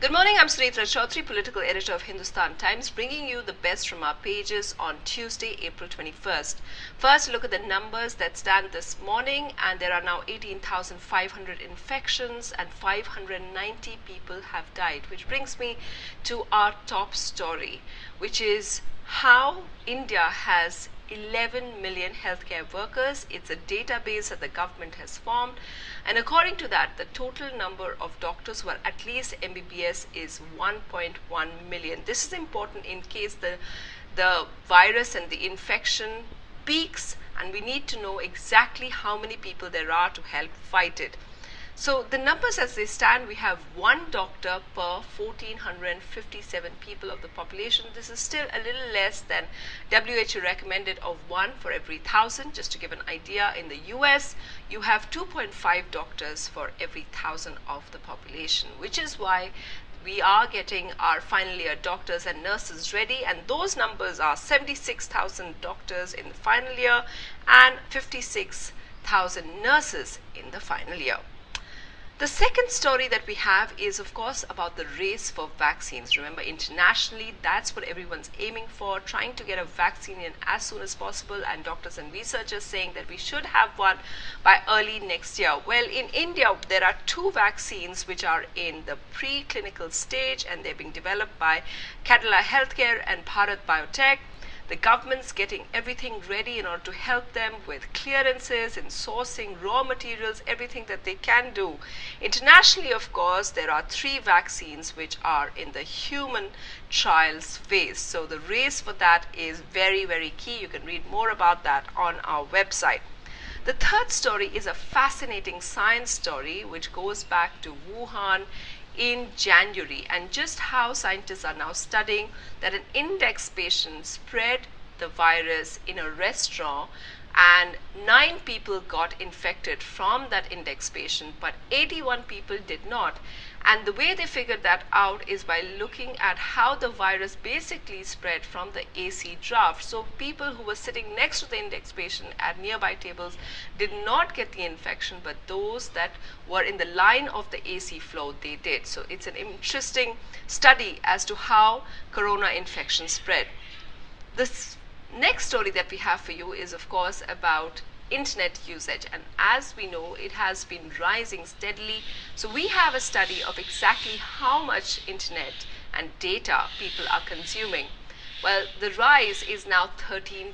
Good morning, I'm Sunetra Choudhury, political editor of Hindustan Times, bringing you the best from our pages on Tuesday, April 21st. First, look at the numbers that stand this morning, and there are now 18,500 infections and 590 people have died, which brings me to our top story, which is how India has 11 million healthcare workers. It's a database that the government has formed, and according to that, the total number of doctors who are at least MBBS is 1.1 million. This is important in case the virus and the infection peaks, and we need to know exactly how many people there are to help fight it. So the numbers as they stand, we have one doctor per 1,457 people of the population. This is still a little less than WHO recommended of one for every 1,000. Just to give an idea, in the US, you have 2.5 doctors for every 1,000 of the population, which is why we are getting our final year doctors and nurses ready, and those numbers are 76,000 doctors in the final year and 56,000 nurses in the final year. The second story that we have is, of course, about the race for vaccines. Remember, internationally, that's what everyone's aiming for, trying to get a vaccine in as soon as possible, and doctors and researchers saying that we should have one by early next year. Well, in India, there are two vaccines which are in the preclinical stage, and they're being developed by Cadila Healthcare and Bharat Biotech. The government's getting everything ready in order to help them with clearances and sourcing raw materials, everything that they can do. Internationally, of course, there are three vaccines which are in the human trials phase. So the race for that is very, very key. You can read more about that on our website. The third story is a fascinating science story which goes back to Wuhan in January, and just how scientists are now studying that an index patient spread the virus in a restaurant, and 9 people got infected from that index patient, but 81 people did not. And the way they figured that out is by looking at how the virus basically spread from the AC draft. So people who were sitting next to the index patient at nearby tables did not get the infection, but those that were in the line of the AC flow, they did. So it's an interesting study as to how corona infection spread. This next story that we have for you is, of course, about internet usage, and as we know, it has been rising steadily. So we have a study of exactly how much internet and data people are consuming. Well, the rise is now 13%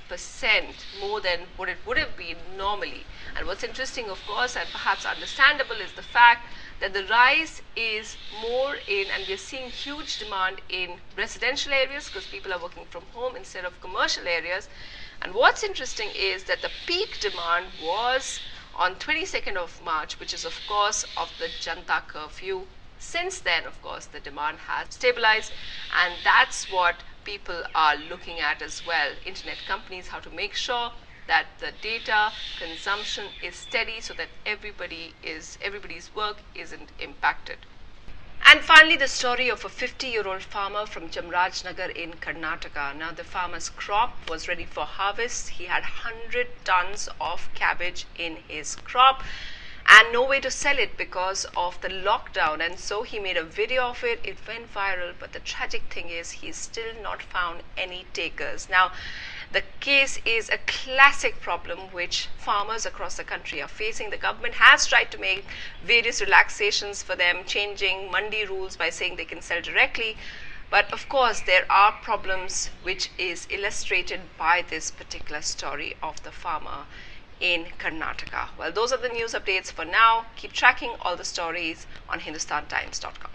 more than what it would have been normally. And what's interesting, of course, and perhaps understandable, is the fact that the rise is more in, and we're seeing huge demand in residential areas because people are working from home instead of commercial areas. And what's interesting is that the peak demand was on 22nd of March, which is, of course, of the Janta curfew. Since then, of course, the demand has stabilized, and that's what people are looking at as well. Internet companies, how to make sure that the data consumption is steady so that everybody's work isn't impacted. And finally, the story of a 50-year-old farmer from Chamarajnagar in Karnataka. Now, the farmer's crop was ready for harvest. He had 100 tons of cabbage in his crop and no way to sell it because of the lockdown. And so he made a video of it. It went viral, but the tragic thing is he's still not found any takers. Now, the case is a classic problem which farmers across the country are facing. The government has tried to make various relaxations for them, changing mandi rules by saying they can sell directly. But of course, there are problems which is illustrated by this particular story of the farmer in Karnataka. Well, those are the news updates for now. Keep tracking all the stories on hindustantimes.com.